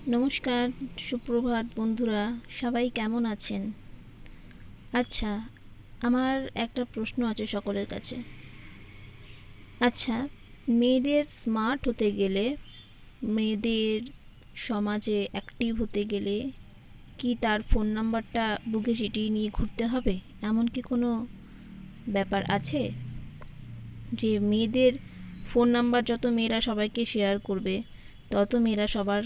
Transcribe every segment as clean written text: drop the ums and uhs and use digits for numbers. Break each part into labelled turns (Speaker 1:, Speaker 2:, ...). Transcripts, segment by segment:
Speaker 1: নমস্কার, সুপ্রভাত বন্ধুরা, সবাই কেমন আছেন? আচ্ছা, আমার একটা প্রশ্ন আছে সকলের কাছে। আচ্ছা, মেয়েদের স্মার্ট হতে গেলে, মেয়েদের সমাজে অ্যাক্টিভ হতে গেলে কি তার ফোন নাম্বারটা বুকে চিটিয়ে নিয়ে ঘুরতে হবে? এমন কি কোনো ব্যাপার আছে যে মেয়েদের ফোন নাম্বার যত মেয়েরা সবাইকে শেয়ার করবে, তত মেয়েরা সবার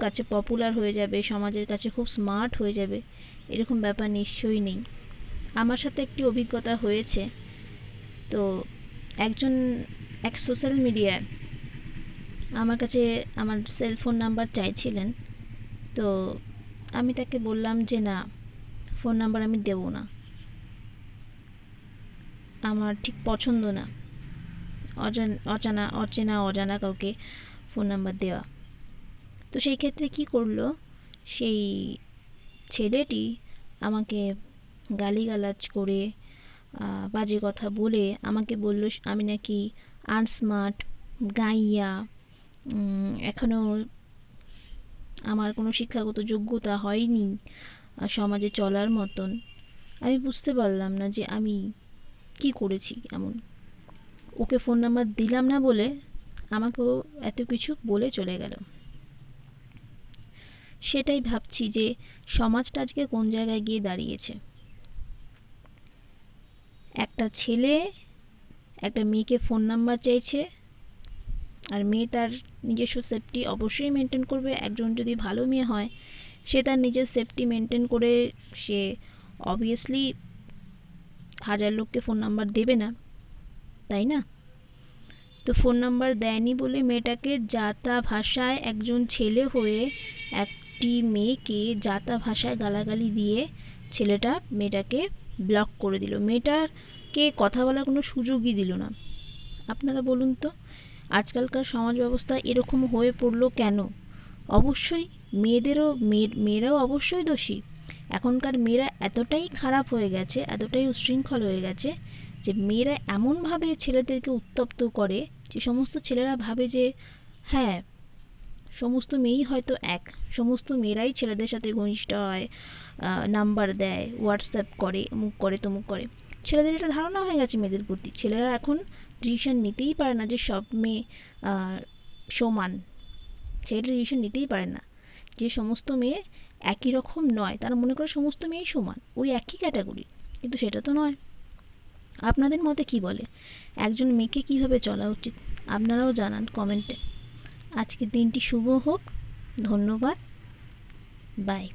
Speaker 1: কাছে পপুলার হয়ে যাবে, সমাজের কাছে খুব স্মার্ট হয়ে যাবে? এরকম ব্যাপার নিশ্চয়ই নেই। আমার সাথে একটি অভিজ্ঞতা হয়েছে। তো একজন এক সোশ্যাল মিডিয়ায় আমার কাছে আমার সেলফোন নাম্বার চাইছিলেন। তো আমি তাকে বললাম যে না, ফোন নাম্বার আমি দেবো না, আমার ঠিক পছন্দ না অচেনা কাউকে ফোন নাম্বার দেওয়া। তো সেই ক্ষেত্রে কি করলো সেই ছেলেটি? আমাকে গালিগালাজ করে, বাজে কথা বলে আমাকে বলল আমি নাকি আনস্মার্ট, গাইয়া, এখনও আমার কোনো শিক্ষাগত যোগ্যতা হয়নি সমাজে চলার মতন। আমি বুঝতে পারলাম না যে আমি কি করেছি এমন। ওকে ফোন নাম্বার দিলাম না বলে আমাকেও এত কিছু বলে চলে গেল। সেটাই ভাবছি যে সমাজটা আজকে কোন জায়গায় গিয়ে দাঁড়িয়েছে। একটা ছেলে একটা মেয়েকে ফোন নাম্বার চাইছে, আর মেয়ে তার নিজস্ব সেফটি অবশ্যই মেনটেন করবে। একজন যদি ভালো মেয়ে হয়, সে তার নিজের সেফটি মেনটেন করে সে অবভিয়াসলি হাজার লোককে ফোন নাম্বার দেবে না, তাই না? তো ফোন নাম্বার দেয়নি বলে মেয়েটাকে যাতা ভাষায়, একজন ছেলে হয়ে একটি মেয়েকে যাতা ভাষায় গালাগালি দিয়ে ছেলেটা মেয়েটাকে ব্লক করে দিল, মেয়েটাকে কথা বলার কোনো সুযোগই দিল না। আপনারা বলুন তো, আজকালকার সমাজ ব্যবস্থা এরকম হয়ে পড়লো কেন? অবশ্যই মেয়েরাও অবশ্যই দোষী। এখনকার মেয়েরা এতটাই খারাপ হয়ে গেছে, এতটাই উচ্ছৃঙ্খল হয়ে গেছে যে মেয়েরা এমনভাবে ছেলেদেরকে উত্তপ্ত করে যে সমস্ত ছেলেরা ভাবে যে হ্যাঁ, সমস্ত মেয়েই হয়তো এক, সমস্ত মেয়েরাই ছেলেদের সাথে ঘনিষ্ঠ হয়, নাম্বার দেয়, হোয়াটসঅ্যাপ করে, অমুক করে তমুক করে। ছেলেদের একটা ধারণা হয়ে গেছে মেয়েদের প্রতি। ছেলেরা এখন ডিসিশন নিতেই পারে না যে সব মেয়ে সমান। ছেলেরা ডিসিশন নিতেই পারে না যে সমস্ত মেয়ে একই রকম নয়। তারা মনে করে সমস্ত মেয়েই সমান, ওই একই ক্যাটাগরি, কিন্তু সেটা তো নয়। আপনাদের মতে কি বলে একজন মেয়েকে কিভাবে চলা উচিত? আপনারাও জানান কমেন্টে। আজকের দিনটি শুভ হোক। ধন্যবাদ। বাই।